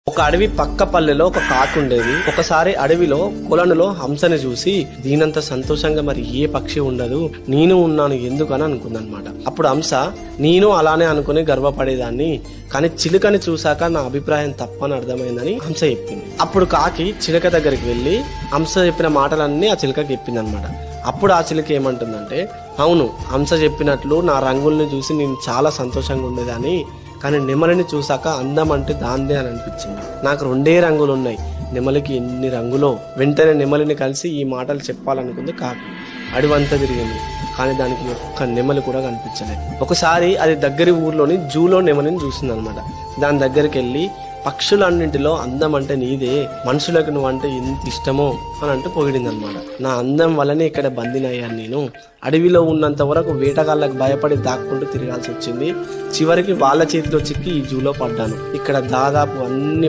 ఒక అడవి పక్క పల్లెలో ఒక కాకి ఉండేది. ఒకసారి అడవిలో కొలనులో హంసని చూసి దీనంత సంతోషంగా మరి ఏ పక్షి ఉండదు, నేను ఉన్నాను ఎందుకని అనుకుందనమాట. అప్పుడు హంస నేను అలానే అనుకుని గర్వపడేదాన్ని, కానీ చిలుకని చూశాక నా అభిప్రాయం తప్పని అర్థమైందని హంస చెప్పింది. అప్పుడు కాకి చిలుక దగ్గరికి వెళ్లి హంస చెప్పిన మాటలన్నీ ఆ చిలుకకి చెప్పింది అనమాట. అప్పుడు ఆ చిలుక ఏమంటుందంటే, అవును, హంస చెప్పినట్లు నా రంగుల్ని చూసి నేను చాలా సంతోషంగా ఉండేదాన్ని, కానీ నెమలిని చూసాక అందం అంటే దాందే అని అనిపించింది. నాకు 2 రంగులు ఉన్నాయి, నెమలికి ఎన్ని రంగులో. వెంటనే నెమలిని కలిసి ఈ మాటలు చెప్పాలనుకుంది కాకి. అడవంతా తిరిగింది, కానీ దానికి ఒక్క నెమలి కూడా కనిపించలేదు. ఒకసారి అది దగ్గరి ఊర్లోని జూలో నెమలిని చూసింది అనమాట. దాని దగ్గరికి వెళ్ళి, పక్షులన్నింటిలో అందం అంటే నీదే, మనుషులకు నువ్వంటే ఎంత ఇష్టమో అని అంటూ పొగిడింది అనమాట. నా అందం వల్లనే ఇక్కడ బందీనయ్యాను నేను. అడవిలో ఉన్నంత వరకు వేటగాళ్ళకు భయపడి దాక్కుంటూ తిరగాల్సి వచ్చింది. చివరికి వాళ్ళ చేతిలో చిక్కి ఈ జూలో పడ్డాను. ఇక్కడ దాదాపు అన్ని